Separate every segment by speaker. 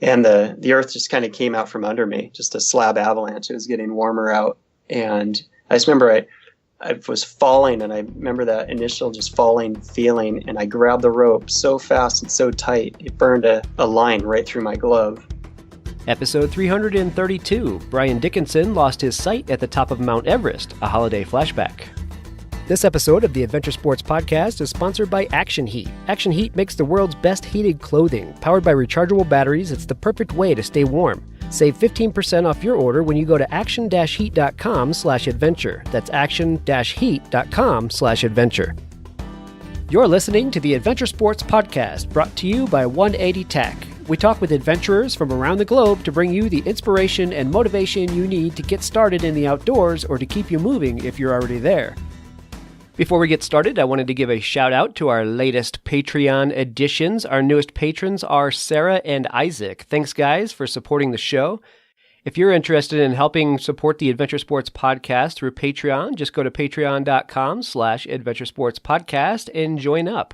Speaker 1: and the earth just kind of came out from under me, just a slab avalanche. It was getting warmer out, and I just remember I was falling, and I remember that initial just falling feeling, and I grabbed the rope so fast and so tight, it burned a line right through my glove.
Speaker 2: Episode 332, Brian Dickinson lost his sight at the top of Mt Everest, a holiday flashback. This episode of the Adventure Sports Podcast is sponsored by Action Heat. Action Heat makes the world's best heated clothing. Powered by rechargeable batteries, it's the perfect way to stay warm. Save 15% off your order when you go to action-heat.com/adventure. That's action-heat.com/adventure. You're listening to the Adventure Sports Podcast, brought to you by 180 Tech. We talk with adventurers from around the globe to bring you the inspiration and motivation you need to get started in the outdoors or to keep you moving if you're already there. Before we get started, I wanted to give a shout out to our latest Patreon additions. Our newest patrons are Sarah and Isaac. Thanks, guys, for supporting the show. If you're interested in helping support the Adventure Sports Podcast through Patreon, just go to patreon.com/adventuresportspodcast and join up.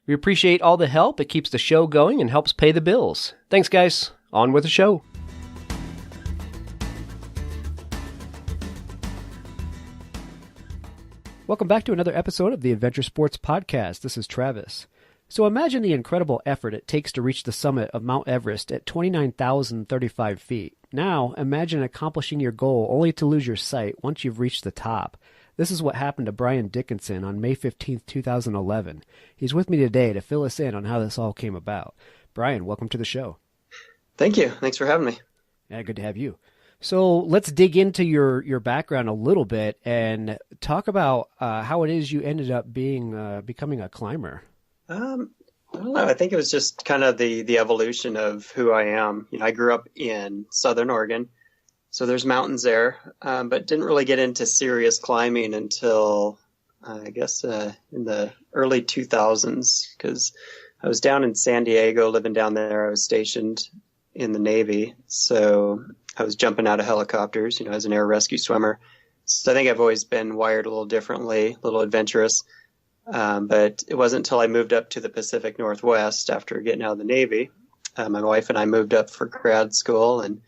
Speaker 2: We appreciate all the help. It keeps the show going and helps pay the bills. Thanks, guys. On with the show. Welcome back to another episode of the Adventure Sports Podcast. This is Travis. So imagine the incredible effort it takes to reach the summit of Mount Everest at 29,035 feet. Now, imagine accomplishing your goal only to lose your sight once you've reached the top. This is what happened to Brian Dickinson on May 15th, 2011. He's with me today to fill us in on how this all came about. Brian, welcome to the show.
Speaker 1: Thank you. Thanks for having me.
Speaker 2: Yeah, good to have you. So let's dig into your background a little bit and talk about how it is you ended up becoming a climber.
Speaker 1: I don't know. I think it was just kind of the evolution of who I am. I grew up in Southern Oregon, so there's mountains there, but didn't really get into serious climbing until I guess in the early 2000s, because I was down in San Diego, living down there. I was stationed in the Navy, so I was jumping out of helicopters, as an air rescue swimmer. So I think I've always been wired a little differently, a little adventurous. But it wasn't until I moved up to the Pacific Northwest after getting out of the Navy. My wife and I moved up for grad school and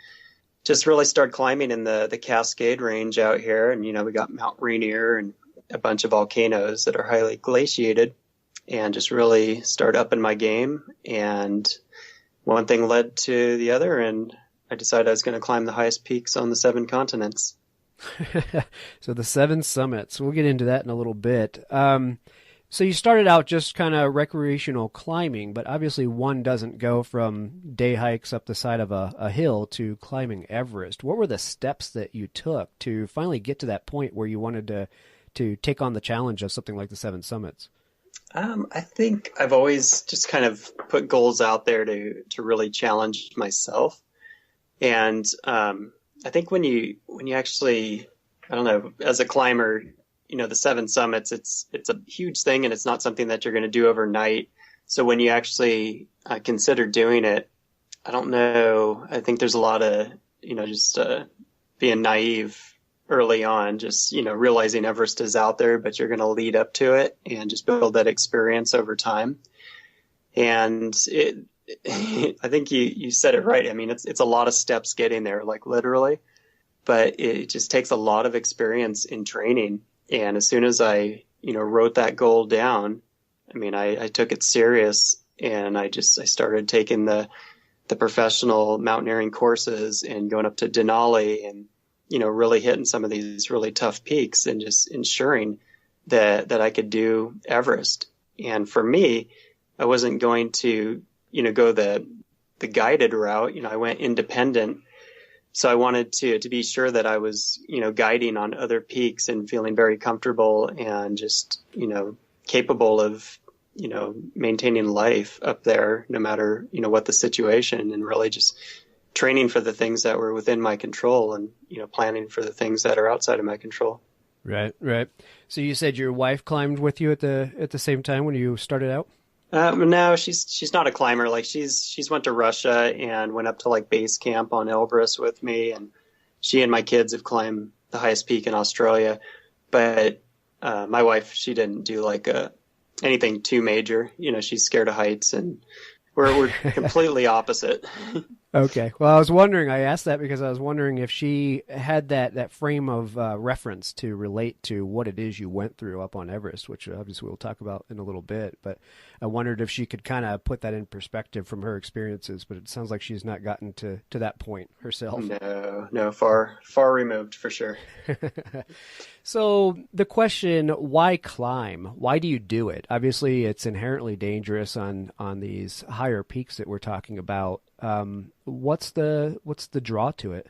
Speaker 1: just really started climbing in the Cascade Range out here. And, we got Mount Rainier and a bunch of volcanoes that are highly glaciated, and just really started upping my game. And one thing led to the other, and I decided I was going to climb the highest peaks on the 7 continents.
Speaker 2: So the 7 summits, we'll get into that in a little bit. So you started out just kind of recreational climbing, but obviously one doesn't go from day hikes up the side of a hill to climbing Everest. What were the steps that you took to finally get to that point where you wanted to take on the challenge of something like the 7 summits?
Speaker 1: I think I've always just kind of put goals out there to really challenge myself. And I think when you actually, I don't know, as a climber, the 7 summits, it's a huge thing, and it's not something that you're going to do overnight. So when you actually consider doing it, I don't know, I think there's a lot of, just being naive early on, just, realizing Everest is out there, but you're going to lead up to it and just build that experience over time. And I think you said it right. I mean, it's a lot of steps getting there, like literally, but it just takes a lot of experience in training. And as soon as I, wrote that goal down, I mean, I took it serious, and I started taking the professional mountaineering courses and going up to Denali and, really hitting some of these really tough peaks and just ensuring that I could do Everest. And for me, I wasn't going to, go the guided route. I went independent. So I wanted to be sure that I was, guiding on other peaks and feeling very comfortable and just, capable of, maintaining life up there, no matter, what the situation, and really just training for the things that were within my control and, planning for the things that are outside of my control.
Speaker 2: Right. So you said your wife climbed with you at the same time when you started out?
Speaker 1: No, she's not a climber. Like she's went to Russia and went up to like base camp on Elbrus with me, and she and my kids have climbed the highest peak in Australia. But my wife, she didn't do like anything too major. She's scared of heights, and we're completely opposite.
Speaker 2: Okay. Well, I asked that because I was wondering if she had that frame of reference to relate to what it is you went through up on Everest, which obviously we'll talk about in a little bit. But I wondered if she could kind of put that in perspective from her experiences, but it sounds like she's not gotten to that point herself.
Speaker 1: No, far removed for sure.
Speaker 2: So the question, why climb? Why do you do it? Obviously, it's inherently dangerous on these higher peaks that we're talking about. What's the draw to it?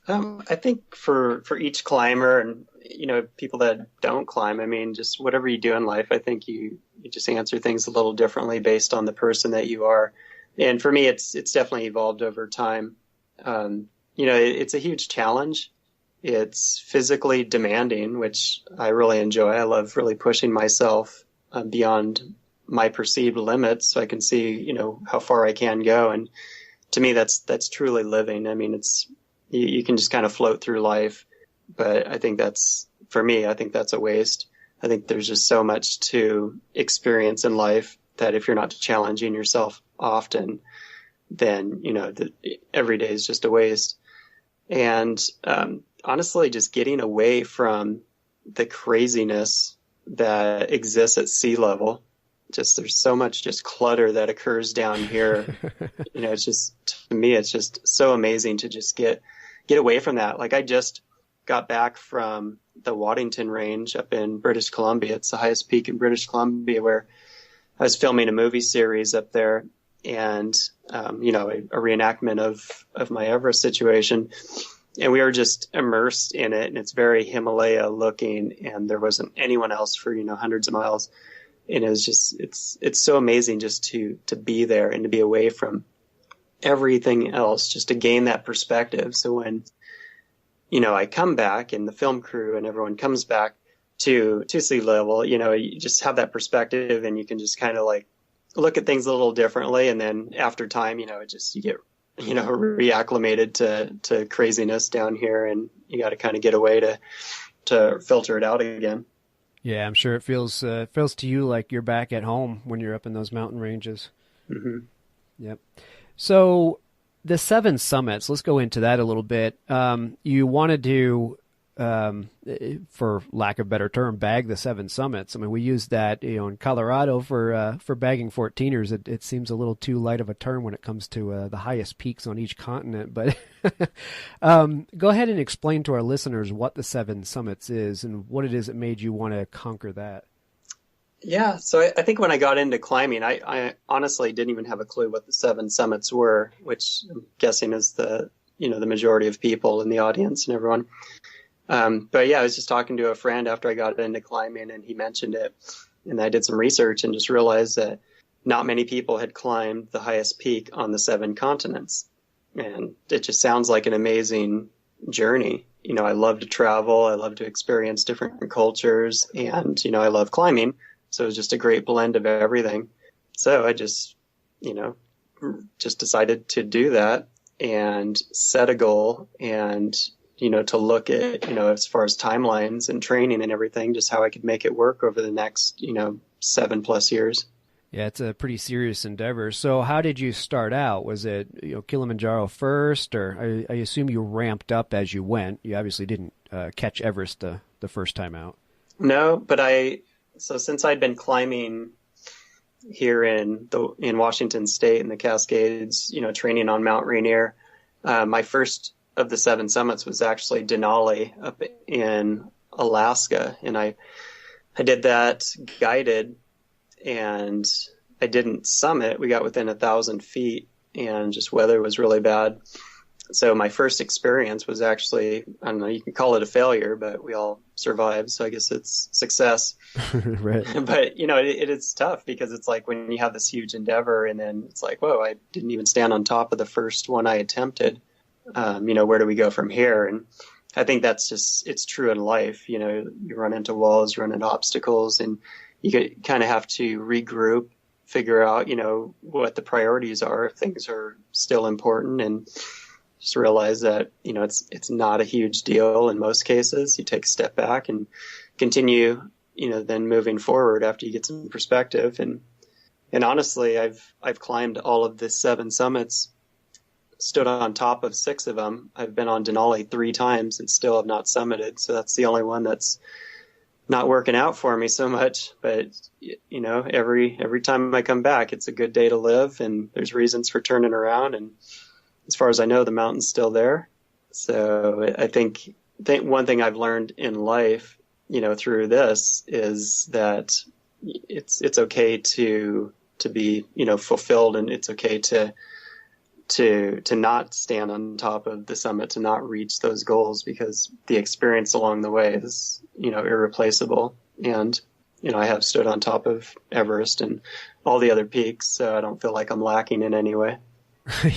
Speaker 1: I think for each climber and, people that don't climb, I mean, just whatever you do in life, I think you just answer things a little differently based on the person that you are. And for me, it's definitely evolved over time. It's a huge challenge. It's physically demanding, which I really enjoy. I love really pushing myself beyond my perceived limits so I can see, how far I can go. And to me, that's truly living. I mean, you can just kind of float through life, but I think that's a waste. I think there's just so much to experience in life that if you're not challenging yourself often, then, every day is just a waste. And, honestly, just getting away from the craziness that exists at sea level. There's so much just clutter that occurs down here. It's just, to me, it's just so amazing to just get away from that. Like I just got back from the Waddington Range up in British Columbia. It's the highest peak in British Columbia, where I was filming a movie series up there, and, a reenactment of my Everest situation. And we were just immersed in it, and it's very Himalaya looking, and there wasn't anyone else for, hundreds of miles. And it was just, it's so amazing just to be there and to be away from everything else, just to gain that perspective. So when, I come back and the film crew and everyone comes back to sea level, you just have that perspective, and you can just kind of like look at things a little differently. And then after time, you get, reacclimated to craziness down here, and you got to kind of get away to filter it out again.
Speaker 2: Yeah, I'm sure it feels to you like you're back at home when you're up in those mountain ranges.
Speaker 1: Mm-hmm.
Speaker 2: Yep. So the 7 summits, let's go into that a little bit. You wanted to, for lack of a better term, bag the 7 summits. I mean, we used that, in Colorado for bagging 14ers. It seems a little too light of a term when it comes to the highest peaks on each continent. But go ahead and explain to our listeners what the 7 summits is and what it is that made you want to conquer that.
Speaker 1: Yeah, so I think when I got into climbing, I honestly didn't even have a clue what the 7 summits were, which I'm guessing is the majority of people in the audience and everyone. But yeah, I was just talking to a friend after I got into climbing, and he mentioned it, and I did some research and just realized that not many people had climbed the highest peak on the 7 continents. And it just sounds like an amazing journey. I love to travel. I love to experience different cultures, and, I love climbing. So it was just a great blend of everything. So I just decided to do that and set a goal, and, to look at, as far as timelines and training and everything, just how I could make it work over the next, 7+ years.
Speaker 2: Yeah, it's a pretty serious endeavor. So how did you start out? Was it, Kilimanjaro first, or I assume you ramped up as you went? You obviously didn't catch Everest the first time out.
Speaker 1: No, but so since I'd been climbing here in Washington State in the Cascades, training on Mount Rainier, my first of the 7 summits was actually Denali up in Alaska. And I did that guided, and I didn't summit. We got within 1,000 feet, and just weather was really bad. So my first experience was actually, I don't know, you can call it a failure, but we all survived. So I guess it's success.
Speaker 2: Right.
Speaker 1: But, it is tough, because it's like when you have this huge endeavor, and then it's like, whoa, I didn't even stand on top of the first one I attempted. Where do we go from here? And I think it's true in life. You run into walls, you run into obstacles, and you kind of have to regroup, figure out, what the priorities are, if things are still important, and just realize that, it's not a huge deal in most cases. You take a step back and continue, then moving forward after you get some perspective. And honestly, I've climbed all of the 7 summits stood on top of 6 of them. I've been on Denali 3 times and still have not summited. So that's the only one that's not working out for me so much. But, you know, every time I come back, it's a good day to live, and there's reasons for turning around. And as far as I know, the mountain's still there. So I think one thing I've learned in life, you know, through this is that it's okay to be, you know, fulfilled, and it's okay to not stand on top of the summit, to not reach those goals, because the experience along the way is, you know, irreplaceable. And, you know, I have stood on top of Everest and all the other peaks, so I don't feel like I'm lacking in any way.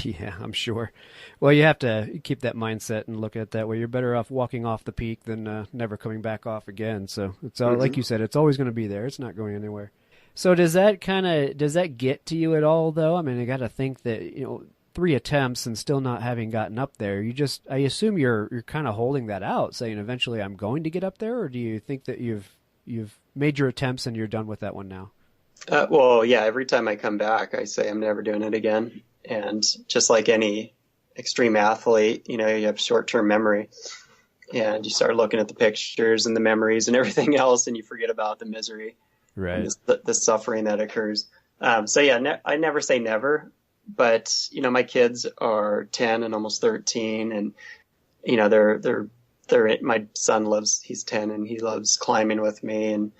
Speaker 2: Yeah, I'm sure. Well, you have to keep that mindset and look at it that way. You're better off walking off the peak than never coming back off again. So it's all, like you said, it's always going to be there. It's not going anywhere. So does that get to you at all, though? I mean, I got to think that, you know, 3 attempts and still not having gotten up there, I assume you're kind of holding that out, saying eventually I'm going to get up there, or do you think that you've made your attempts and you're done with that one now?
Speaker 1: Well, yeah, every time I come back, I say I'm never doing it again. And just like any extreme athlete, you know, you have short-term memory, and you start looking at the pictures and the memories and everything else, and you forget about the misery,
Speaker 2: right?
Speaker 1: And the suffering that occurs. So yeah, I never say never, but you know, my kids are 10 and almost 13, and you know, my son he's 10 and he loves climbing with me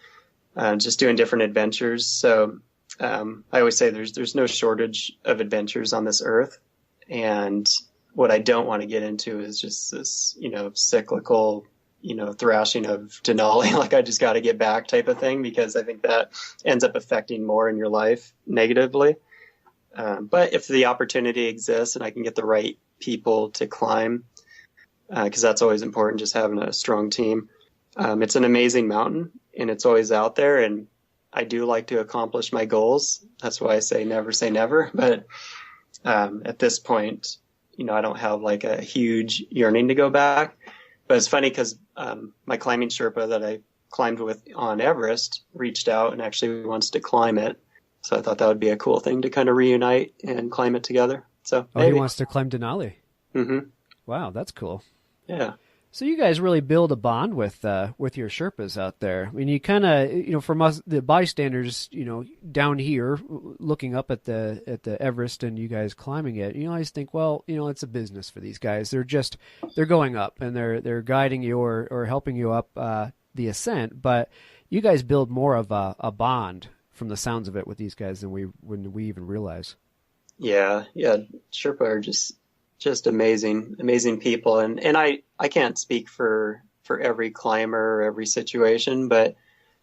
Speaker 1: and just doing different adventures. So I always say there's no shortage of adventures on this earth. And what I don't want to get into is just this, you know, cyclical, you know, thrashing of Denali, like I just got to get back type of thing, because I think that ends up affecting more in your life negatively. But if the opportunity exists and I can get the right people to climb, because that's always important, just having a strong team. It's an amazing mountain, and it's always out there, and I do like to accomplish my goals. That's why I say never. But at this point, you know, I don't have like a huge yearning to go back. But it's funny because my climbing Sherpa that I climbed with on Everest reached out and actually wants to climb it. So I thought that would be a cool thing to kind of reunite and climb it together. So
Speaker 2: he wants to climb Denali.
Speaker 1: Mm-hmm.
Speaker 2: Wow, that's cool.
Speaker 1: Yeah.
Speaker 2: So you guys really build a bond with your Sherpas out there. I mean, you kind of, you know, from us, the bystanders, you know, down here looking up at the Everest and you guys climbing it, you always think, well, you know, it's a business for these guys. They're going up and they're guiding you or helping you up the ascent. But you guys build more of a bond from the sounds of it with these guys than we even realize.
Speaker 1: Yeah. Sherpa are just amazing people. And I can't speak for every climber or every situation, but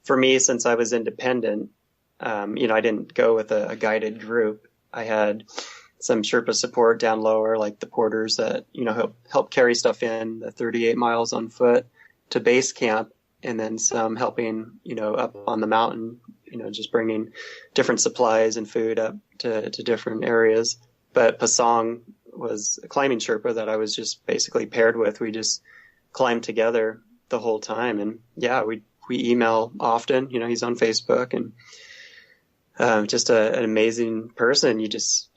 Speaker 1: for me, since I was independent, you know, I didn't go with a guided group. I had some Sherpa support down lower, like the porters that, you know, help carry stuff in the 38 miles on foot to base camp, and then some helping, you know, up on the mountain, you know, just bringing different supplies and food up to different areas. But Pasong was a climbing Sherpa that I was just basically paired with. We just climbed together the whole time. And yeah, we email often, you know, he's on Facebook, and just an amazing person.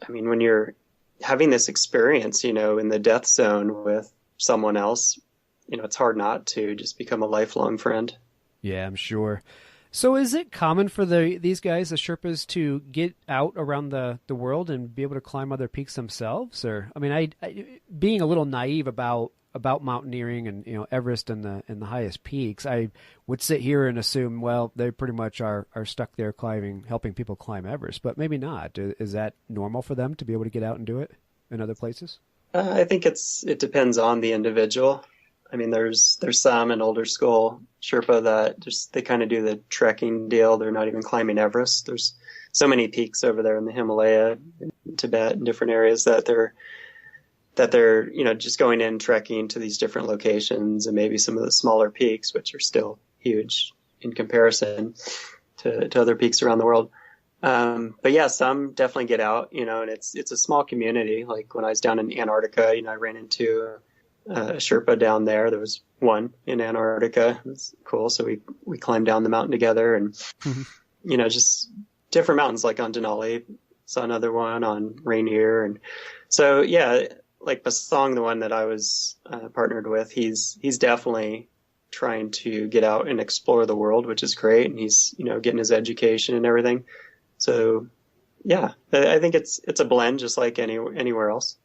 Speaker 1: When you're having this experience, you know, in the death zone with someone else, you know, it's hard not to just become a lifelong friend.
Speaker 2: Yeah, I'm sure. So is it common for these guys, the Sherpas, to get out around the world and be able to climb other peaks themselves? Or, I mean, I being a little naive about mountaineering and, you know, Everest and the highest peaks, I would sit here and assume, well, they pretty much are stuck there helping people climb Everest, but maybe not. Is that normal for them to be able to get out and do it in other places?
Speaker 1: I think it depends on the individual. I mean, there's some in older school Sherpa that they kind of do the trekking deal. They're not even climbing Everest. There's so many peaks over there in the Himalaya, in Tibet, and different areas that they're, you know, just going in trekking to these different locations, and maybe some of the smaller peaks, which are still huge in comparison to other peaks around the world. But yeah, some definitely get out, you know, and it's a small community. Like when I was down in Antarctica, you know, I ran into a Sherpa down there. There was one in Antarctica. It was cool. So we climbed down the mountain together, and, you know, just different mountains, like on Denali, saw another one on Rainier. And so, yeah, like Basong, the one that I was partnered with, he's definitely trying to get out and explore the world, which is great. And he's, getting his education and everything. So yeah, I think it's a blend just like anywhere else.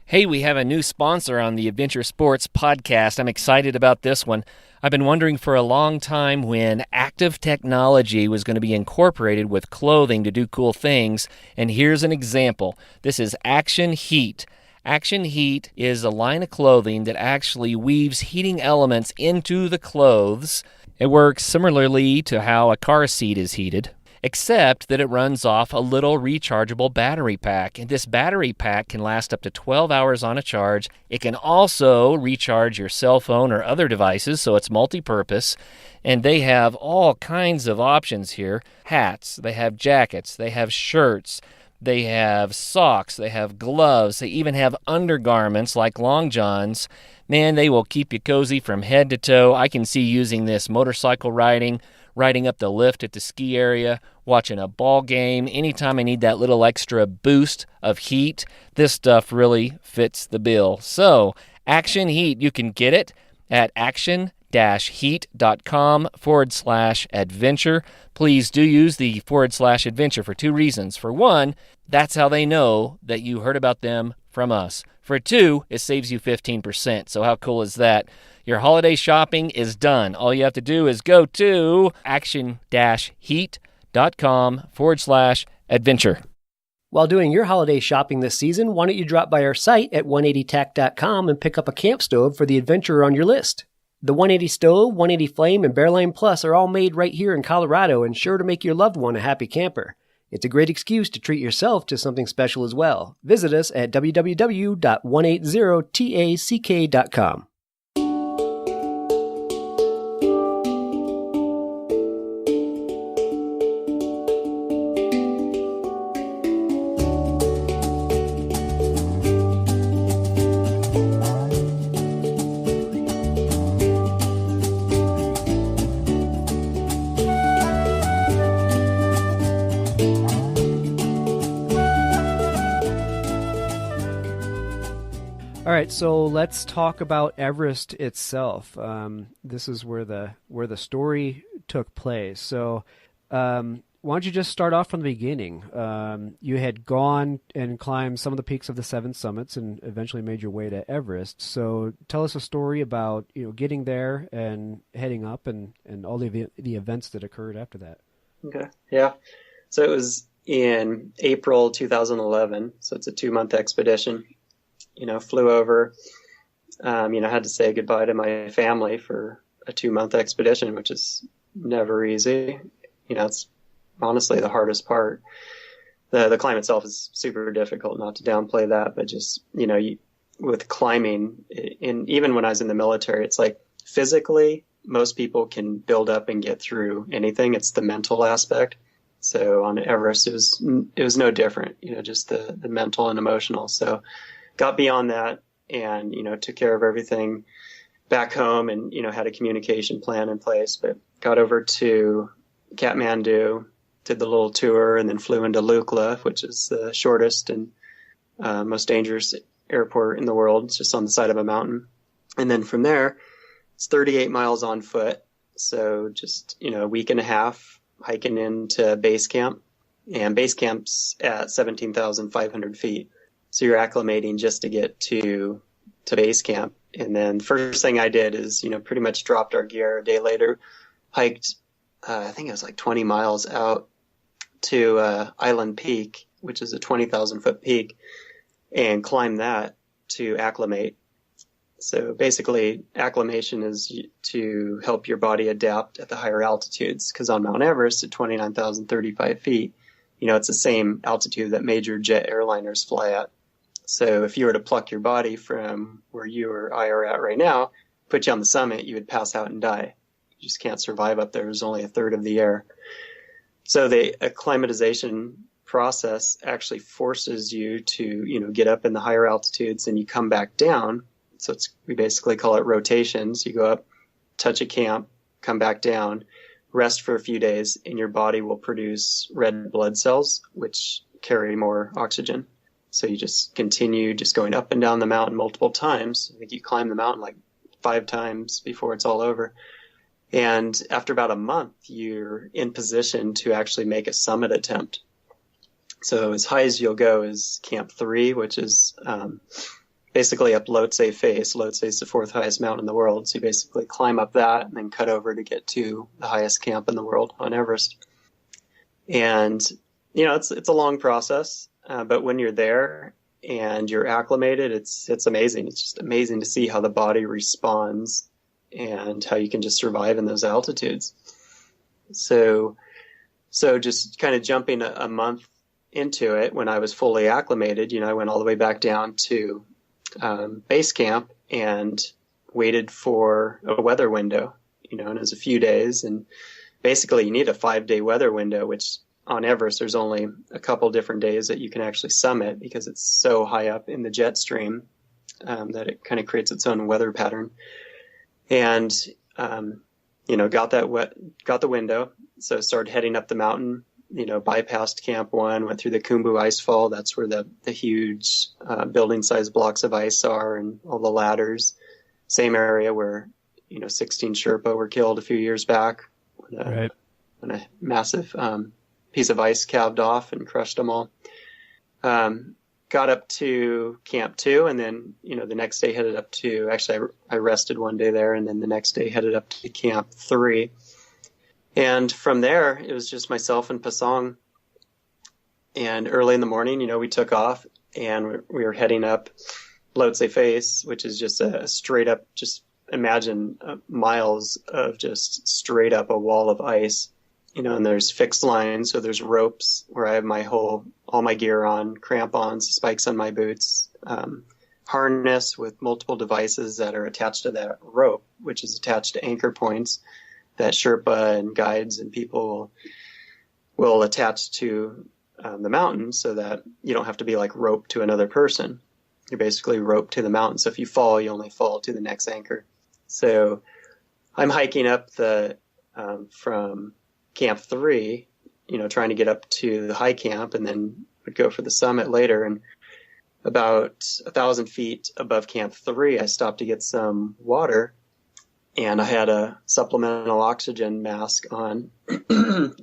Speaker 3: Hey, we have a new sponsor on the Adventure Sports podcast. I'm excited about this one. I've been wondering for a long time when active technology was going to be incorporated with clothing to do cool things, and here's an example. This is Action Heat. Action Heat is a line of clothing that actually weaves heating elements into the clothes. It works similarly to how a car seat is heated, except that it runs off a little rechargeable battery pack. And this battery pack can last up to 12 hours on a charge. It can also recharge your cell phone or other devices, so it's multi-purpose. And they have all kinds of options here. Hats, they have jackets, they have shirts, they have socks, they have gloves, they even have undergarments like long johns. Man, they will keep you cozy from head to toe. I can see using this motorcycle riding up the lift at the ski area, watching a ball game. Anytime I need that little extra boost of heat, this stuff really fits the bill. So, Action Heat, you can get it at action-heat.com/adventure. Please do use the /adventure for two reasons. For one, that's how they know that you heard about them from us. For two, it saves you 15%. So how cool is that? Your holiday shopping is done. All you have to do is go to action-heat.com/adventure.
Speaker 2: While doing your holiday shopping this season, why don't you drop by our site at 180tech.com and pick up a camp stove for the adventurer on your list. The 180 Stove, 180 Flame, and Bearline Plus are all made right here in Colorado and sure to make your loved one a happy camper. It's a great excuse to treat yourself to something special as well. Visit us at www.180tack.com. All right, so let's talk about Everest itself. This is where the story took place. So, why don't you just start off from the beginning? You had gone and climbed some of the peaks of the 7 summits, and eventually made your way to Everest. So, tell us a story about getting there and heading up, and all the events that occurred after that.
Speaker 1: Okay, yeah. So it was in April 2011. So it's a 2-month expedition. Flew over, had to say goodbye to my family for a 2-month expedition, which is never easy. It's honestly the hardest part. The climb itself is super difficult, not to downplay that, but just, with climbing, and even when I was in the military, it's like physically, most people can build up and get through anything. It's the mental aspect. So on Everest, it was no different, just the mental and emotional. So got beyond that and, took care of everything back home and, had a communication plan in place, but got over to Kathmandu, did the little tour, and then flew into Lukla, which is the shortest and most dangerous airport in the world. It's just on the side of a mountain. And then from there, it's 38 miles on foot. So just, a week and a half hiking into base camp, and base camp's at 17,500 feet. So you're acclimating just to get to base camp. And then first thing I did is, pretty much dropped our gear. A day later, hiked, I think it was like 20 miles out to Island Peak, which is a 20,000 foot peak, and climbed that to acclimate. So basically, acclimation is to help your body adapt at the higher altitudes, because on Mount Everest at 29,035 feet, it's the same altitude that major jet airliners fly at. So if you were to pluck your body from where you or I are at right now, put you on the summit, you would pass out and die. You just can't survive up there. There's only a third of the air. So the acclimatization process actually forces you to, get up in the higher altitudes, and you come back down. So we basically call it rotations. You go up, touch a camp, come back down, rest for a few days, and your body will produce red blood cells, which carry more oxygen. So you just continue just going up and down the mountain multiple times. I think you climb the mountain like 5 times before it's all over. And after about a month, you're in position to actually make a summit attempt. So as high as you'll go is Camp 3, which is basically up Lhotse face. Lhotse is the 4th highest mountain in the world. So you basically climb up that and then cut over to get to the highest camp in the world on Everest. And, it's a long process, but when you're there and you're acclimated, it's amazing. It's just amazing to see how the body responds and how you can just survive in those altitudes. So just kind of jumping a month into it, when I was fully acclimated, I went all the way back down to base camp and waited for a weather window, and it was a few days. And basically you need a 5-day weather window, which on Everest, there's only a couple different days that you can actually summit because it's so high up in the jet stream that it kind of creates its own weather pattern. And, got the window. So started heading up the mountain, bypassed Camp 1, went through the Khumbu ice fall. That's where the huge building size blocks of ice are, and all the ladders. Same area where, 16 Sherpa were killed a few years back when a massive piece of ice calved off and crushed them all. Got up to Camp 2, and then, the next day headed up to, actually I rested one day there, and then the next day headed up to Camp 3. And from there, it was just myself and Pasong. And early in the morning, we took off, and we were heading up Lhotse face, which is just a straight up, just imagine miles of just straight up a wall of ice. And there's fixed lines, so there's ropes where I have all my gear on, crampons, spikes on my boots, harness with multiple devices that are attached to that rope, which is attached to anchor points that Sherpa and guides and people will attach to the mountain, so that you don't have to be like roped to another person. You're basically roped to the mountain. So if you fall, you only fall to the next anchor. So I'm hiking up from Camp 3, trying to get up to the high camp, and then would go for the summit later. And about 1,000 feet above Camp 3, I stopped to get some water, and I had a supplemental oxygen mask on.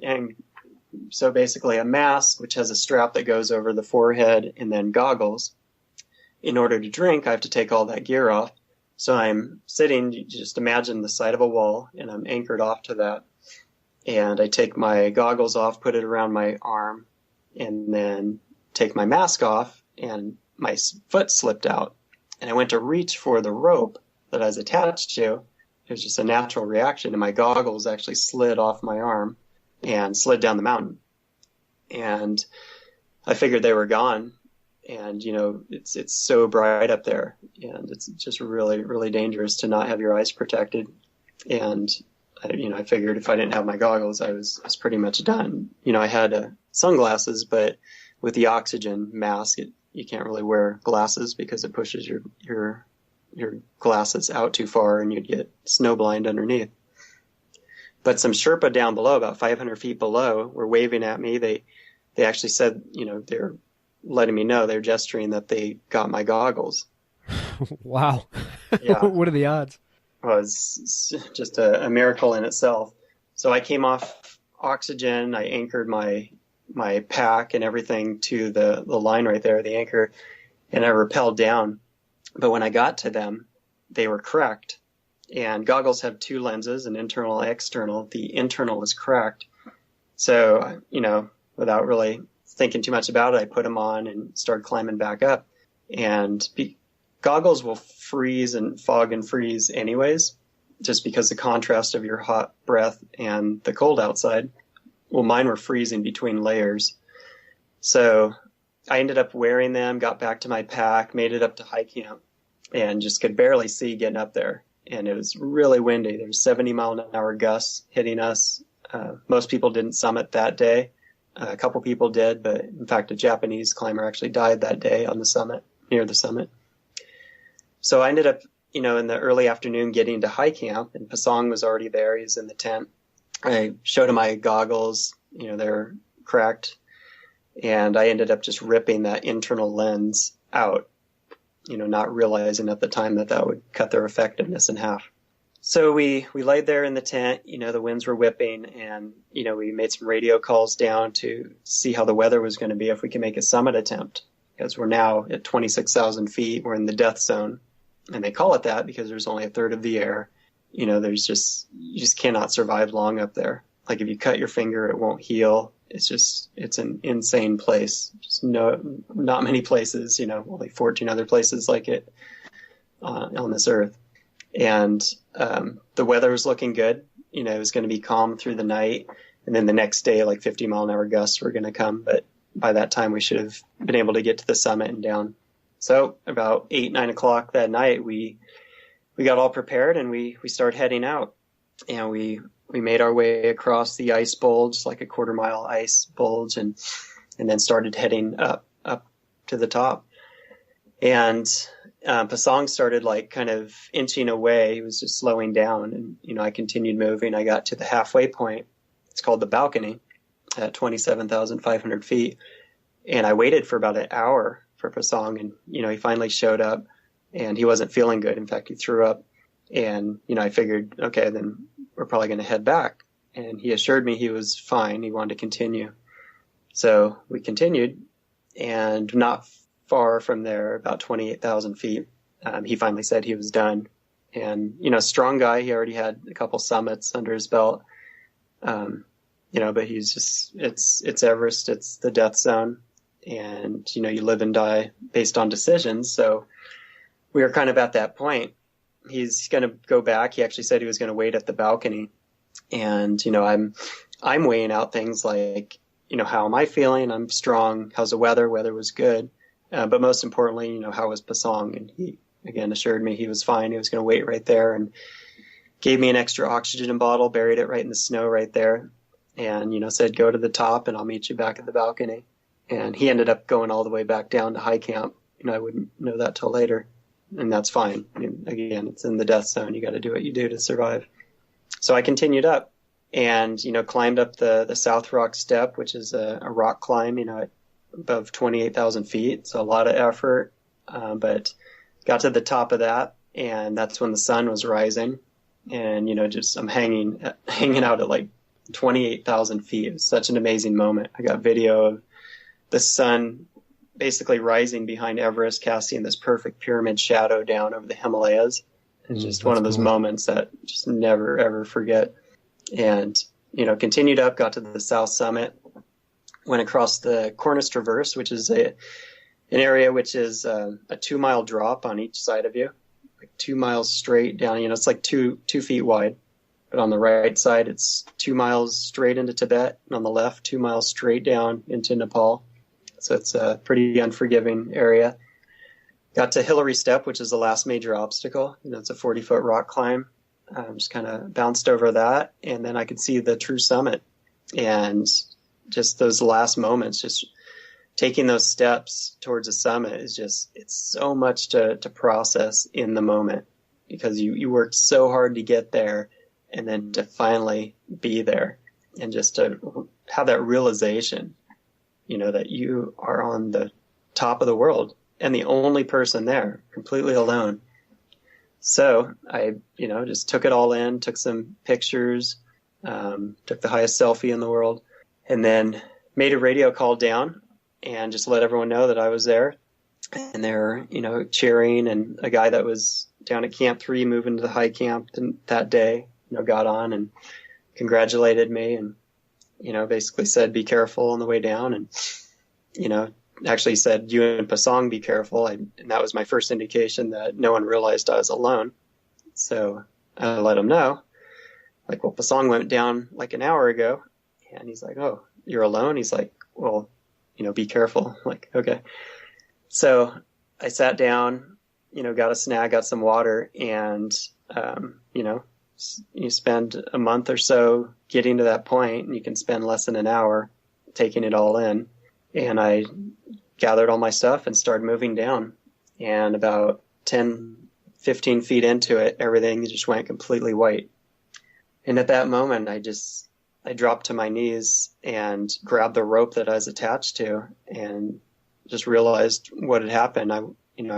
Speaker 1: And so basically a mask, which has a strap that goes over the forehead, and then goggles. In order to drink, I have to take all that gear off. So I'm sitting, just imagine the side of a wall, and I'm anchored off to that. And I take my goggles off, put it around my arm, and then take my mask off, and my foot slipped out. And I went to reach for the rope that I was attached to. It was just a natural reaction, and my goggles actually slid off my arm and slid down the mountain. And I figured they were gone. And, it's so bright up there, and it's just really, really dangerous to not have your eyes protected. And I figured if I didn't have my goggles, I was pretty much done. I had sunglasses, but with the oxygen mask, you can't really wear glasses because it pushes your glasses out too far, and you'd get snowblind underneath. But some Sherpa down below, about 500 feet below, were waving at me. They actually said, they're letting me know, they're gesturing that they got my goggles.
Speaker 2: Wow.
Speaker 1: Yeah.
Speaker 2: What are the odds?
Speaker 1: Well, it's just a miracle in itself. So I came off oxygen. I anchored my pack and everything to the line right there, the anchor, and I rappelled down. But when I got to them, they were cracked. And goggles have 2 lenses, an internal and external. The internal was cracked. So, without really thinking too much about it, I put them on and started climbing back up. And goggles will freeze and fog and freeze anyways, just because the contrast of your hot breath and the cold outside. Well, mine were freezing between layers. So I ended up wearing them, got back to my pack, made it up to high camp, and just could barely see getting up there. And it was really windy. There was 70-mile-an-hour gusts hitting us. Most people didn't summit that day. A couple people did, but in fact, a Japanese climber actually died that day on the summit, near the summit. So I ended up, in the early afternoon getting to high camp, and Pasong was already there. He was in the tent. I showed him my goggles. They're cracked. And I ended up just ripping that internal lens out, not realizing at the time that would cut their effectiveness in half. So we laid there in the tent, the winds were whipping, and, we made some radio calls down to see how the weather was going to be if we can make a summit attempt, because we're now at 26,000 feet. We're in the death zone, and they call it that because there's only a third of the air. You just cannot survive long up there. Like if you cut your finger, it won't heal. It's an insane place. Just not many places, only 14 other places like it on this earth. And the weather was looking good. It was going to be calm through the night. And then the next day, like 50-mile-an-hour gusts were going to come. But by that time, we should have been able to get to the summit and down. So about 8, 9 o'clock that night, we got all prepared and we started heading out. And we made our way across the ice bulge, like a 1/4-mile ice bulge, and then started heading up to the top. And Pasang started like kind of inching away. He was just slowing down, and I continued moving. I got to the halfway point. It's called the balcony at 27,500 feet, and I waited for about an hour for Pasang, and he finally showed up, and he wasn't feeling good. In fact, he threw up, and I figured, okay, then we're probably going to head back. And he assured me he was fine. He wanted to continue. So we continued, and not far from there, about 28,000 feet, he finally said he was done. And, strong guy, he already had a couple summits under his belt. But he's just, it's Everest, it's the death zone. And, you live and die based on decisions. So we were kind of at that point. He's going to go back. He actually said he was going to wait at the balcony. And, I'm weighing out things like, how am I feeling? I'm strong. How's the weather? Weather was good. But most importantly, how was Pasang? And he, again, assured me he was fine. He was going to wait right there and gave me an extra oxygen bottle, buried it right in the snow right there. And, said, go to the top and I'll meet you back at the balcony. And he ended up going all the way back down to high camp. I wouldn't know that till later. And that's fine. Again, it's in the death zone. You got to do what you do to survive. So I continued up and, climbed up the South Rock Step, which is a rock climb, at above 28,000 feet. It's a lot of effort, but got to the top of that, and that's when the sun was rising. And, I'm hanging out at like 28,000 feet. It was such an amazing moment. I got video of the sun basically rising behind Everest, casting this perfect pyramid shadow down over the Himalayas. It's just one of those moments that just never, ever forget. And, continued up, got to the south summit, went across the Cornice Traverse, which is an area which is a 2-mile drop on each side of you, like 2 miles straight down. It's like 2 feet wide. But on the right side, it's 2 miles straight into Tibet, and on the left, 2 miles straight down into Nepal. So it's a pretty unforgiving area. Got to Hillary Step, which is the last major obstacle. It's a 40-foot rock climb. Just kind of bounced over that, and then I could see the true summit. And just those last moments, just taking those steps towards the summit is it's so much to process in the moment, because you worked so hard to get there, and then to finally be there and just to have that realization, that you are on the top of the world and the only person there, completely alone. So I, just took it all in, took some pictures, took the highest selfie in the world, and then made a radio call down and just let everyone know that I was there. And they were, cheering, and a guy that was down at Camp 3 moving to the high camp that day, got on and congratulated me and, basically said, be careful on the way down. And, actually said, you and Pasang, be careful. And that was my first indication that no one realized I was alone. So I let him know, like, well, Pasang went down like an hour ago. And he's like, oh, you're alone? He's like, well, be careful. I'm like, okay. So I sat down, got a snack, got some water, and, you spend a month or so getting to that point, and you can spend less than an hour taking it all in. And I gathered all my stuff and started moving down. And about 10, 15 feet into it, everything just went completely white. And at that moment, I just I dropped to my knees and grabbed the rope that I was attached to and just realized what had happened. I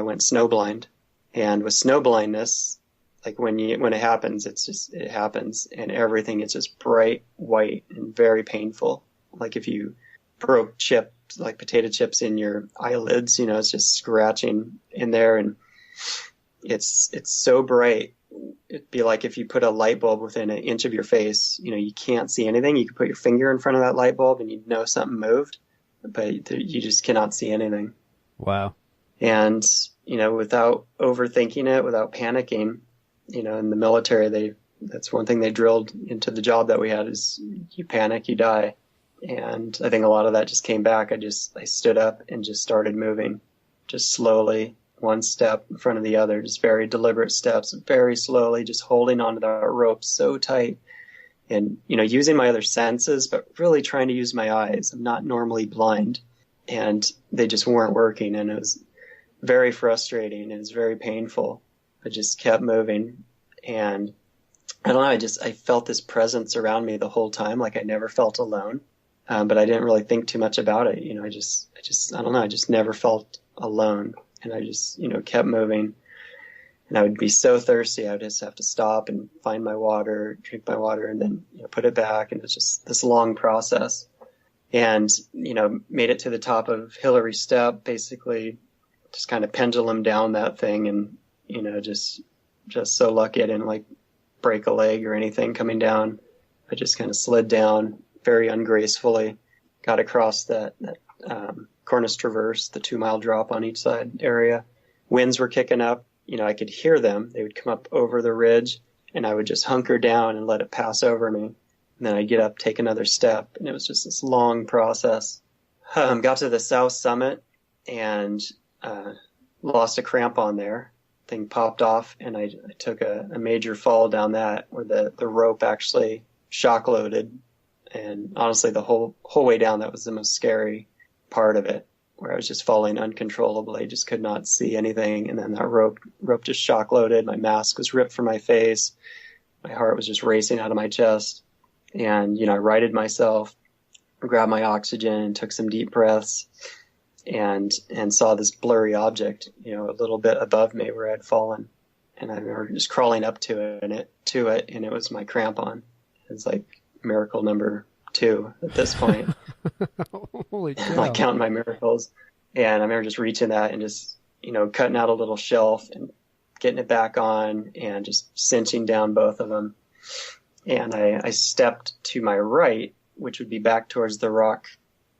Speaker 1: went snowblind. And with snow blindness, like when it happens, it happens, and everything is just bright white and very painful. Like if you broke chips, like potato chips in your eyelids, it's just scratching in there, and it's so bright. It'd be like if you put a light bulb within an inch of your face, you can't see anything. You could put your finger in front of that light bulb and you'd know something moved, but you just cannot see anything.
Speaker 2: Wow.
Speaker 1: And, without overthinking it, without panicking, in the military, that's one thing they drilled into the job that we had is you panic, you die. And I think a lot of that just came back. I stood up and just started moving, just slowly, one step in front of the other, just very deliberate steps, very slowly, just holding onto the rope so tight and, using my other senses, but really trying to use my eyes. I'm not normally blind, and they just weren't working. And it was very frustrating. It was very painful. I just kept moving, and I don't know. I felt this presence around me the whole time. Like I never felt alone. But I didn't really think too much about it. I don't know. I just never felt alone, and I just, kept moving, and I would be so thirsty. I would just have to stop and find my water, drink my water, and then, put it back. And it's just this long process, and, made it to the top of Hillary Step, basically just kind of pendulum down that thing. And, just so lucky I didn't like break a leg or anything coming down. I just kind of slid down very ungracefully, got across that Cornice Traverse, the 2-mile drop on each side area. Winds were kicking up. I could hear them. They would come up over the ridge, and I would just hunker down and let it pass over me. And then I'd get up, take another step, and it was just this long process. Got to the south summit and lost a crampon there. Thing popped off, and I took a major fall down that, where the rope actually shock loaded. And honestly, the whole way down, that was the most scary part of it, where I was just falling uncontrollably, just could not see anything. And then that rope just shock loaded. My mask was ripped from my face. My heart was just racing out of my chest. And, I righted myself, grabbed my oxygen, took some deep breaths, and saw this blurry object, a little bit above me where I'd fallen. And I remember just crawling up to it, and it was my crampon. It's like miracle number 2 at this point.
Speaker 2: Holy cow.
Speaker 1: Like counting my miracles. And I remember just reaching that and just, cutting out a little shelf and getting it back on and just cinching down both of them. And I stepped to my right, which would be back towards the rock,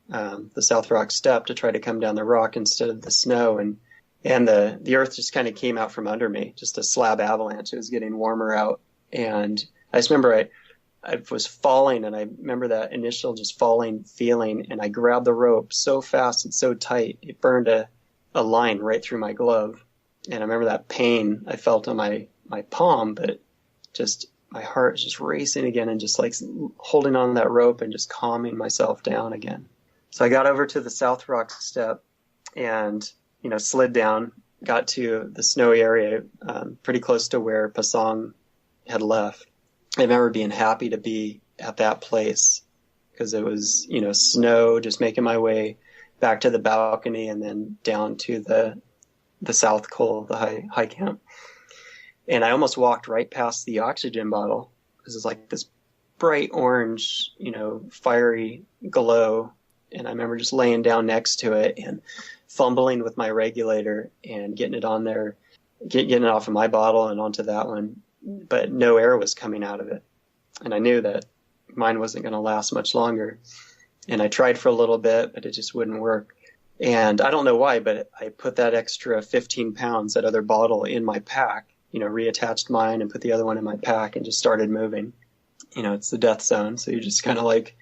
Speaker 1: the South Rock Step, to try to come down the rock instead of the snow. And the earth just kind of came out from under me, just a slab avalanche. It was getting warmer out. And I just remember I was falling, and I remember that initial just falling feeling, and I grabbed the rope so fast and so tight, it burned a line right through my glove. And I remember that pain I felt on my palm, but just my heart was just racing again, and just like holding on that rope and just calming myself down again. So I got over to the South Rock Step and, slid down, got to the snowy area, pretty close to where Pasong had left. I remember being happy to be at that place because it was, snow, just making my way back to the balcony and then down to the South Col, the high camp. And I almost walked right past the oxygen bottle because it's like this bright orange, fiery glow. And I remember just laying down next to it and fumbling with my regulator and getting it on there, getting it off of my bottle and onto that one. But no air was coming out of it. And I knew that mine wasn't going to last much longer. And I tried for a little bit, but it just wouldn't work. And I don't know why, but I put that extra 15 pounds, that other bottle, in my pack, reattached mine and put the other one in my pack and just started moving. It's the death zone. So you're just kind of like,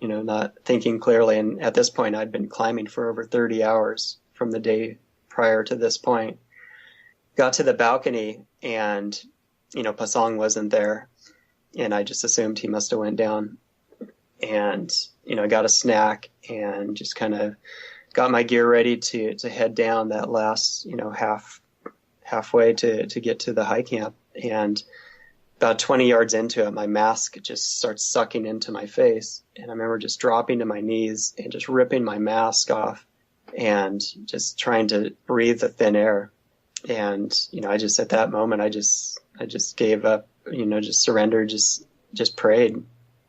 Speaker 1: not thinking clearly. And at this point, I'd been climbing for over 30 hours from the day prior to this point. Got to the balcony and Pasong wasn't there, and I just assumed he must have went down. And, got a snack and just kind of got my gear ready to head down that last, halfway to get to the high camp. about 20 yards into it, my mask just starts sucking into my face. And I remember just dropping to my knees and just ripping my mask off and just trying to breathe the thin air. And, I just, at that moment, I just gave up, just surrendered, just prayed,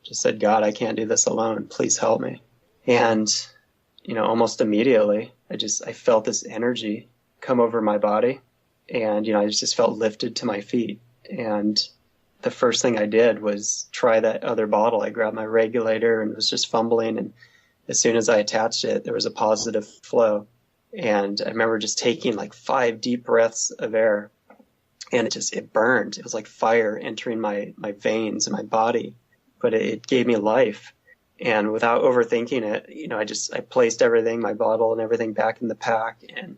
Speaker 1: just said, God, I can't do this alone. Please help me. And, almost immediately, I felt this energy come over my body. And, I just felt lifted to my feet. And the first thing I did was try that other bottle. I grabbed my regulator and was just fumbling. And as soon as I attached it, there was a positive flow. And I remember just taking like 5 deep breaths of air, and it burned. It was like fire entering my veins and my body, but it gave me life. And without overthinking it, I placed everything, my bottle and everything back in the pack, and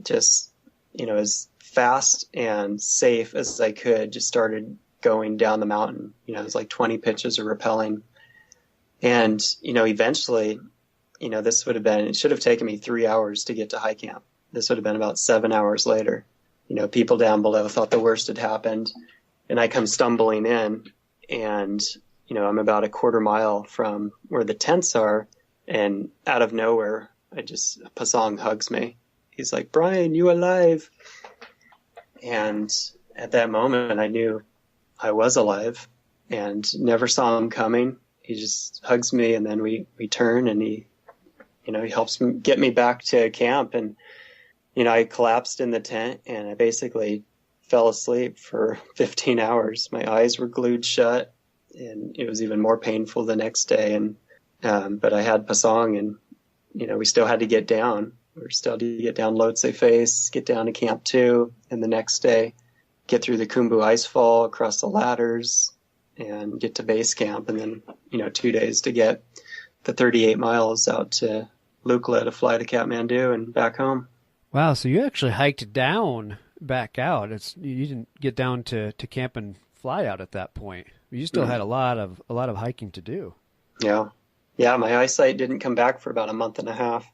Speaker 1: just, as fast and safe as I could, just started going down the mountain. It was like 20 pitches of rappelling. And, eventually, it should have taken me 3 hours to get to high camp. This would have been about 7 hours later. People down below thought the worst had happened. And I come stumbling in, and, I'm about a quarter mile from where the tents are. And out of nowhere, Pasong hugs me. He's like, Brian, you alive? And at that moment, I knew I was alive and never saw him coming. He just hugs me, and then we turn, and he helps me get me back to camp. And, I collapsed in the tent, and I basically fell asleep for 15 hours. My eyes were glued shut, and it was even more painful the next day. And, but I had Pasong, and, we still had to get down. We were still to get down Lhotse Face, get down to Camp 2, and the next day get through the Khumbu Icefall, across the ladders, and get to base camp. And then, 2 days to get the 38 miles out to Lukla to fly to Kathmandu and back home.
Speaker 2: Wow, so you actually hiked down back out. You didn't get down to camp and fly out at that point. You still had a lot of hiking to do.
Speaker 1: Yeah. Yeah, my eyesight didn't come back for about a month and a half.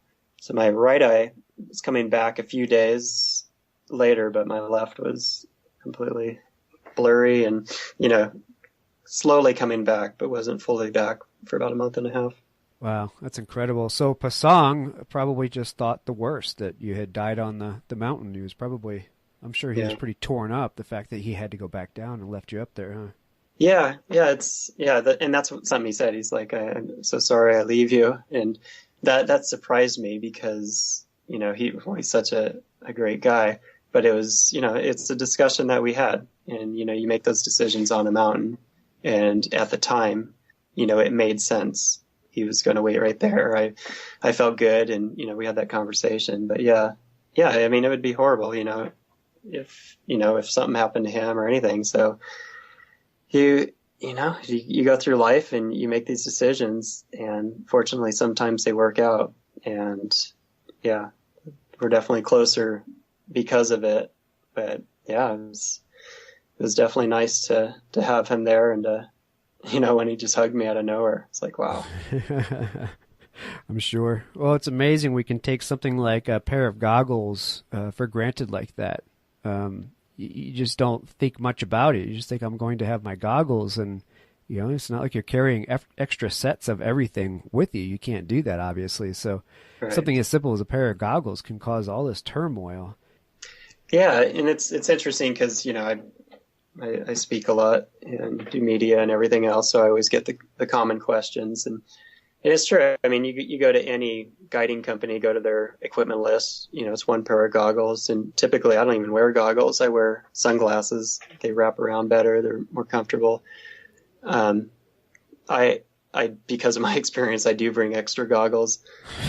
Speaker 1: So my right eye was coming back a few days later, but my left was completely blurry and, slowly coming back, but wasn't fully back for about a month and a half.
Speaker 2: Wow, that's incredible. So Pasong probably just thought the worst, that you had died on the mountain. He was probably, I'm sure he was pretty torn up, the fact that he had to go back down and left you up there, huh?
Speaker 1: Yeah, and that's something he said. He's like, I'm so sorry I leave you. And that surprised me because, he's such a great guy. But it was, it's a discussion that we had. And, you make those decisions on a mountain. And at the time, it made sense. He was going to wait right there. I felt good, and, we had that conversation. But yeah, I mean, it would be horrible, if something happened to him or anything. So you go through life and you make these decisions, and fortunately sometimes they work out. And yeah, we're definitely closer because of it. But yeah, it was definitely nice to have him there, and when he just hugged me out of nowhere, it's like, wow.
Speaker 2: I'm sure. Well, it's amazing we can take something like a pair of goggles for granted like that. You just don't think much about it. You just think, I'm going to have my goggles, and it's not like you're carrying extra sets of everything with you. You can't do that, obviously. So right. Something as simple as a pair of goggles can cause all this turmoil. Yeah,
Speaker 1: and it's interesting because I speak a lot and do media and everything else, so I always get the common questions. And it's true. I mean, you go to any guiding company, go to their equipment list, it's one pair of goggles. And typically I don't even wear goggles. I wear sunglasses. They wrap around better. They're more comfortable. I because of my experience, I do bring extra goggles.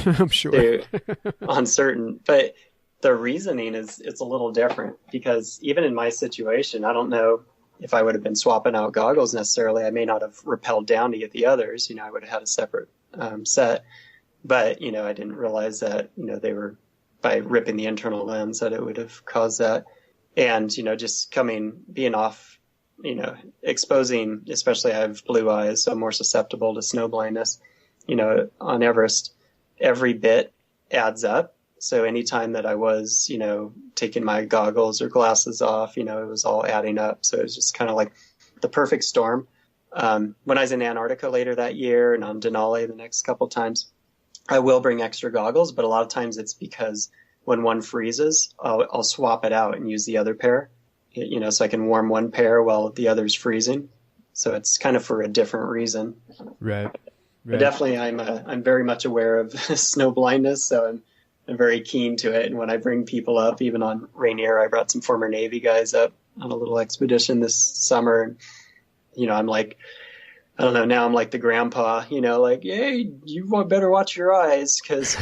Speaker 2: I'm sure.
Speaker 1: On certain, but the reasoning it's a little different, because even in my situation, I don't know if I would have been swapping out goggles necessarily. I may not have rappelled down to get the others. I would have had a separate set. But, I didn't realize that, they were, by ripping the internal lens, that it would have caused that. And, just being off, exposing, especially I have blue eyes, so I'm more susceptible to snow blindness. On Everest, every bit adds up. So anytime that I was, taking my goggles or glasses off, it was all adding up. So it was just kind of like the perfect storm. When I was in Antarctica later that year and on Denali the next couple times, I will bring extra goggles, but a lot of times it's because when one freezes, I'll swap it out and use the other pair, so I can warm one pair while the other's freezing. So it's kind of for a different reason.
Speaker 2: Right.
Speaker 1: But definitely I'm very much aware of snow blindness, so I'm very keen to it. And when I bring people up, even on Rainier, I brought some former Navy guys up on a little expedition this summer. And, I'm like, I don't know, now I'm like the grandpa, like, hey, you better watch your eyes because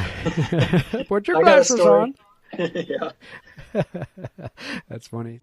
Speaker 2: put your glasses on.
Speaker 1: Yeah.
Speaker 2: That's funny.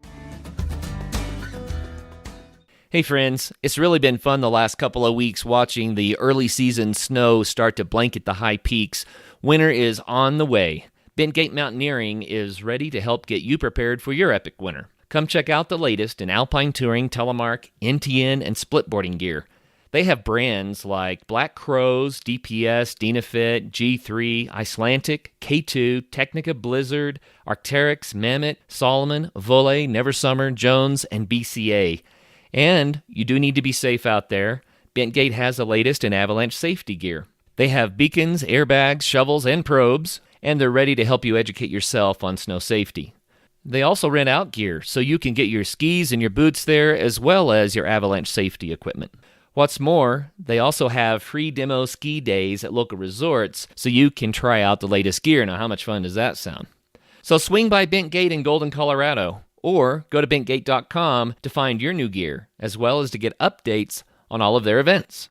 Speaker 3: Hey friends, it's really been fun the last couple of weeks watching the early season snow start to blanket the high peaks. Winter is on the way. Bentgate Mountaineering is ready to help get you prepared for your epic winter. Come check out the latest in alpine touring, telemark, NTN, and splitboarding gear. They have brands like Black Crows, DPS, Dynafit, G3, Icelantic, K2, Technica Blizzard, Arc'teryx, Mammoth, Solomon, Volley, Neversummer, Jones, and BCA. And you do need to be safe out there. Bentgate has the latest in avalanche safety gear. They have beacons, airbags, shovels, and probes, and they're ready to help you educate yourself on snow safety. They also rent out gear, so you can get your skis and your boots there, as well as your avalanche safety equipment. What's more, they also have free demo ski days at local resorts, so you can try out the latest gear. Now, how much fun does that sound? So swing by Bentgate in Golden, Colorado, or go to bentgate.com to find your new gear, as well as to get updates on all of their events.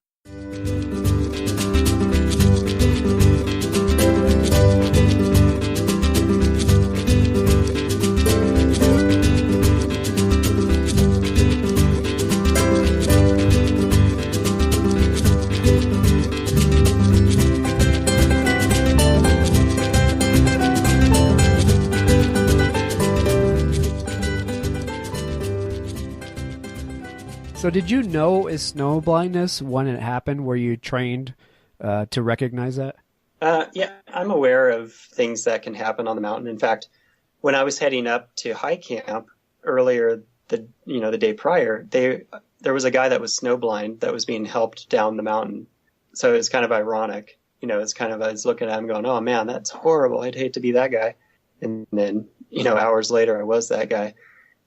Speaker 2: So did you know is snow blindness when it happened? Were you trained to recognize that?
Speaker 1: Yeah, I'm aware of things that can happen on the mountain. In fact, when I was heading up to high camp earlier, the day prior, there was a guy that was snowblind that was being helped down the mountain. So it's kind of ironic. It's kind of, I was looking at him going, oh man, that's horrible. I'd hate to be that guy. And then, hours later, I was that guy.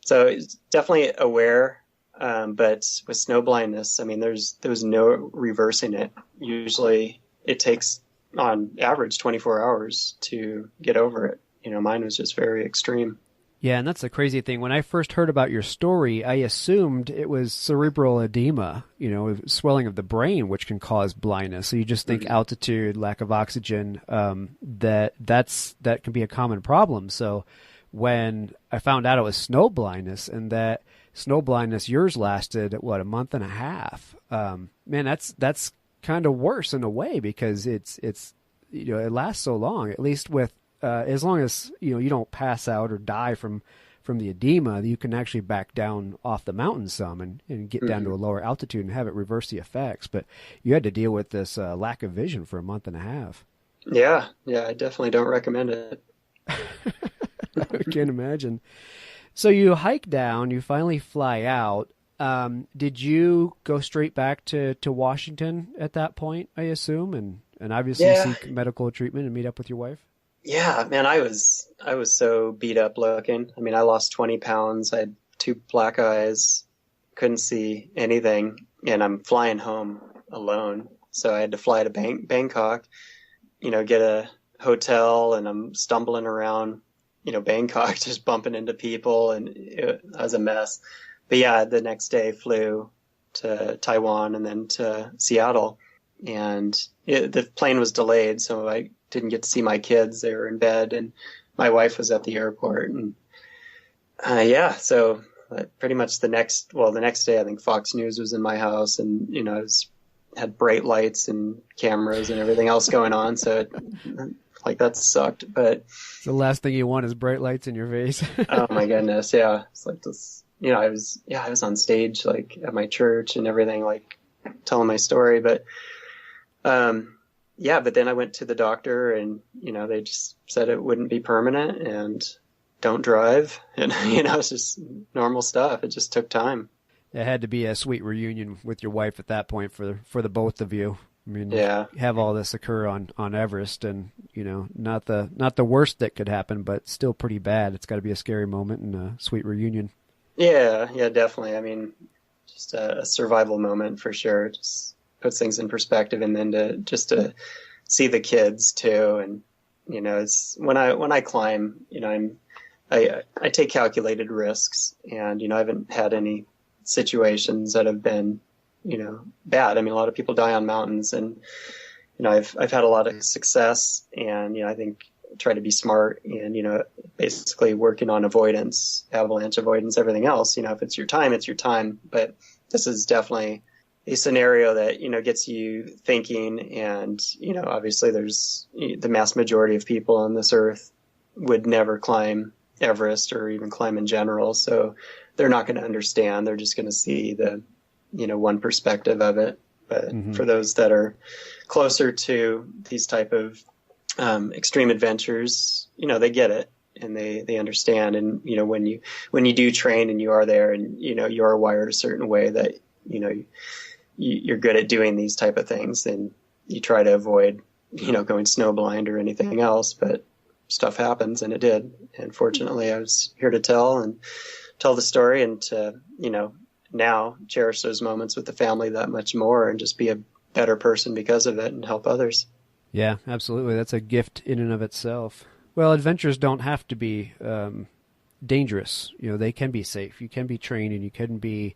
Speaker 1: So it's definitely aware. But with snow blindness, I mean, there was no reversing it. Usually it takes on average 24 hours to get over it. Mine was just very extreme.
Speaker 2: Yeah, and that's the crazy thing. When I first heard about your story, I assumed it was cerebral edema, swelling of the brain, which can cause blindness. So you just think altitude, lack of oxygen, that can be a common problem. So when I found out it was snow blindness and that snow blindness, yours lasted, a month and a half. Man, that's kind of worse in a way because it lasts so long, at least with, as long as, you don't pass out or die from the edema, you can actually back down off the mountain some and get down to a lower altitude and have it reverse the effects. But you had to deal with this lack of vision for a month and a half.
Speaker 1: Yeah, I definitely don't recommend it.
Speaker 2: I can't imagine. So you hike down, you finally fly out. Did you go straight back to Washington at that point, I assume, and obviously seek medical treatment and meet up with your wife?
Speaker 1: Yeah, man, I was so beat up looking. I mean, I lost 20 pounds. I had 2 black eyes, couldn't see anything, and I'm flying home alone. So I had to fly to Bangkok, get a hotel, and I'm stumbling around, Bangkok, just bumping into people, and it was a mess. But yeah, the next day flew to Taiwan and then to Seattle, and the plane was delayed, so I didn't get to see my kids. They were in bed, and my wife was at the airport. And so pretty much the next day, I think Fox News was in my house, and had bright lights and cameras and everything else going on. So that sucked. But
Speaker 2: the last thing you want is bright lights in your face.
Speaker 1: Oh my goodness, yeah. It's like this. I was on stage at my church and everything, telling my story. But but then I went to the doctor, and they just said it wouldn't be permanent and don't drive, and it's just normal stuff. It just took time.
Speaker 2: It had to be a sweet reunion with your wife at that point for the both of you. I mean,
Speaker 1: Yeah.
Speaker 2: have all this occur on Everest, and not the worst that could happen, but still pretty bad. It's got to be a scary moment and a sweet reunion.
Speaker 1: Yeah, definitely. I mean, just a survival moment for sure. Just puts things in perspective, and then to see the kids too. And it's when I climb, I take calculated risks, and I haven't had any situations that have been bad. I mean, a lot of people die on mountains, and I've had a lot of success, and I think try to be smart, and basically working on avoidance, avalanche avoidance, everything else. If it's your time, it's your time. But this is definitely a scenario that gets you thinking, and obviously there's the mass majority of people on this earth would never climb Everest or even climb in general, so they're not going to understand. They're just going to see the one perspective of it. But for those that are closer to these type of extreme adventures, they get it, and they understand. And when you do train and you are there, and you are wired a certain way that you're good at doing these type of things, and you try to avoid going snowblind or anything else. But stuff happens, and it did. And fortunately, I was here to tell the story, and to now cherish those moments with the family that much more, and just be a better person because of it and help others.
Speaker 2: Yeah, absolutely. That's a gift in and of itself. Well, adventures don't have to be dangerous. They can be safe. You can be trained, and you can be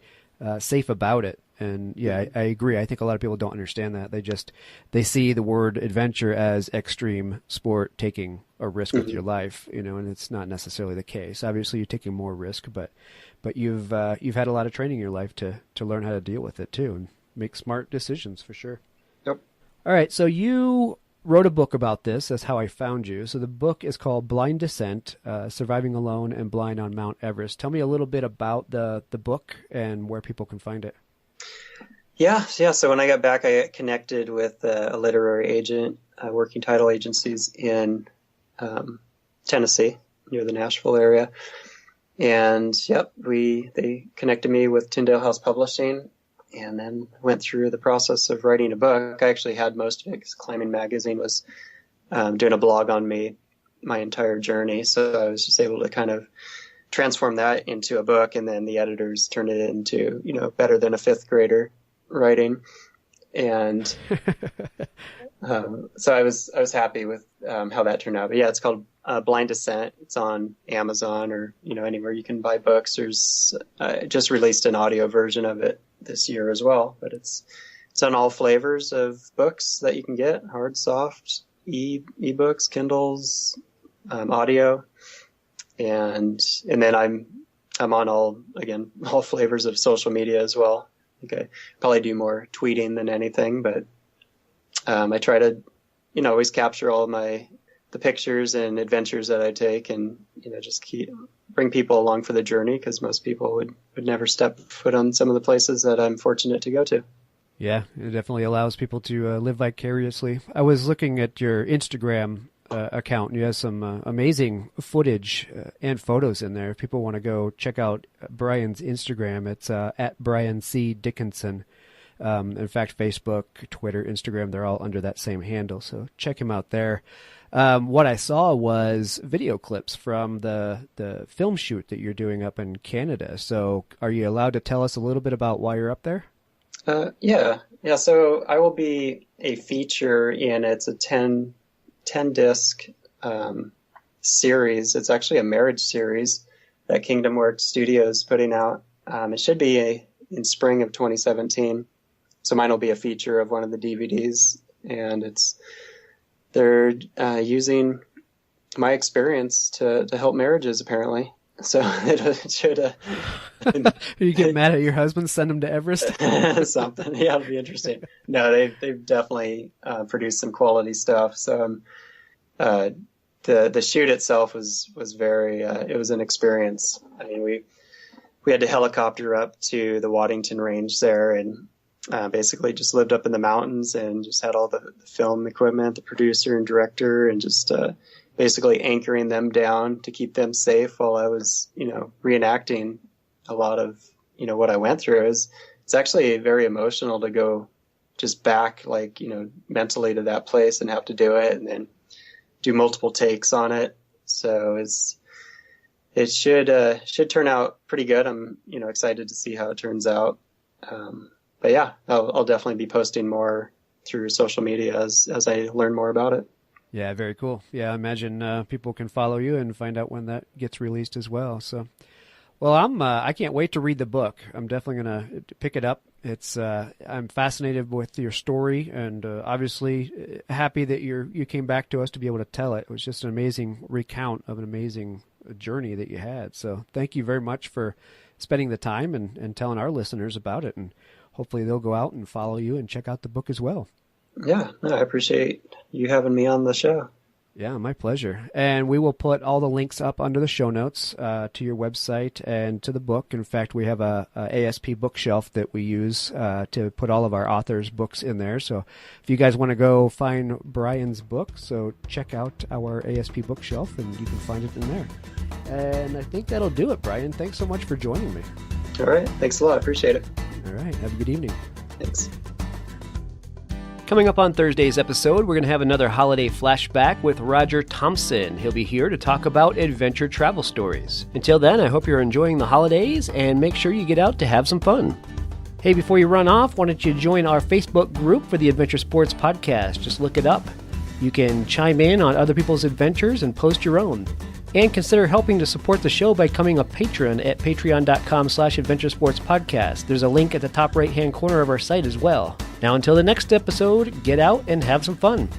Speaker 2: safe about it. And yeah, I agree. I think a lot of people don't understand that. They see the word adventure as extreme sport, taking a risk with your life, and it's not necessarily the case. Obviously, you're taking more risk, but you've had a lot of training in your life to learn how to deal with it too, and make smart decisions for sure.
Speaker 1: Yep.
Speaker 2: All right. So you wrote a book about this. That's how I found you. So the book is called Blind Descent, Surviving Alone and Blind on Mount Everest. Tell me a little bit about the book and where people can find it.
Speaker 1: Yeah. So when I got back, I connected with a literary agent, working title agencies in Tennessee, near the Nashville area. And they connected me with Tyndale House Publishing, and then went through the process of writing a book. I actually had most of it because Climbing Magazine was doing a blog on me my entire journey. So I was just able to kind of transform that into a book, and then the editors turned it into, better than a fifth grader writing. And so I was happy with how that turned out. But yeah, it's called Blind Descent. It's on Amazon or anywhere you can buy books. There's just released an audio version of it this year as well. But it's on all flavors of books that you can get: hard, soft, ebooks, Kindles, audio, and then I'm on all flavors of social media as well. I probably do more tweeting than anything, but I try to, always capture all of the pictures and adventures that I take, and just bring people along for the journey, because most people would never step foot on some of the places that I'm fortunate to go to. Yeah,
Speaker 2: it definitely allows people to live vicariously. I was looking at your Instagram account, and you have some amazing footage and photos in there. If people want to go check out Brian's Instagram, it's at Brian C. Dickinson. In fact, Facebook, Twitter, Instagram, they're all under that same handle, so check him out there. What I saw was video clips from the film shoot that you're doing up in Canada. So are you allowed to tell us a little bit about why you're up there?
Speaker 1: Yeah. So I will be a feature in, it's a 10 disc series. It's actually a marriage series that Kingdom Works Studios putting out. It should be in spring of 2017. So mine will be a feature of one of the DVDs, and they're using my experience to help marriages, apparently. So it should.
Speaker 2: You get mad at your husband? Send him to Everest.
Speaker 1: Something. Yeah, it'll be interesting. No, they've definitely produced some quality stuff. So the shoot itself was very. It was an experience. I mean, we had to helicopter up to the Waddington Range there, and basically just lived up in the mountains, and just had all the film equipment, the producer and director, and just basically anchoring them down to keep them safe while I was, reenacting a lot of, what I went through, it's actually very emotional to go just back, like, mentally to that place and have to do it and then do multiple takes on it. So it should turn out pretty good. I'm, excited to see how it turns out. But yeah, I'll definitely be posting more through social media as I learn more about it.
Speaker 2: Yeah, very cool. Yeah, I imagine people can follow you and find out when that gets released as well. So, well, I can't wait to read the book. I'm definitely going to pick it up. I'm fascinated with your story, and obviously happy that you came back to us to be able to tell it. It was just an amazing recount of an amazing journey that you had. So thank you very much for spending the time and telling our listeners about it, and hopefully they'll go out and follow you and check out the book as well.
Speaker 1: Yeah, no, I appreciate you having me on the show.
Speaker 2: Yeah, my pleasure. And we will put all the links up under the show notes to your website and to the book. In fact, we have a ASP bookshelf that we use to put all of our authors' books in there. So if you guys want to go find Brian's book, so check out our ASP bookshelf and you can find it in there. And I think that'll do it, Brian. Thanks so much for joining me.
Speaker 1: All right. Thanks a lot. I appreciate it.
Speaker 2: All right. Have a good evening.
Speaker 1: Thanks.
Speaker 2: Coming up on Thursday's episode, we're going to have another holiday flashback with Roger Thompson. He'll be here to talk about adventure travel stories. Until then, I hope you're enjoying the holidays and make sure you get out to have some fun. Hey, before you run off, why don't you join our Facebook group for the Adventure Sports Podcast? Just look it up. You can chime in on other people's adventures and post your own. And consider helping to support the show by becoming a patron at patreon.com/adventuresportspodcast. There's a link at the top right-hand corner of our site as well. Now, until the next episode, get out and have some fun.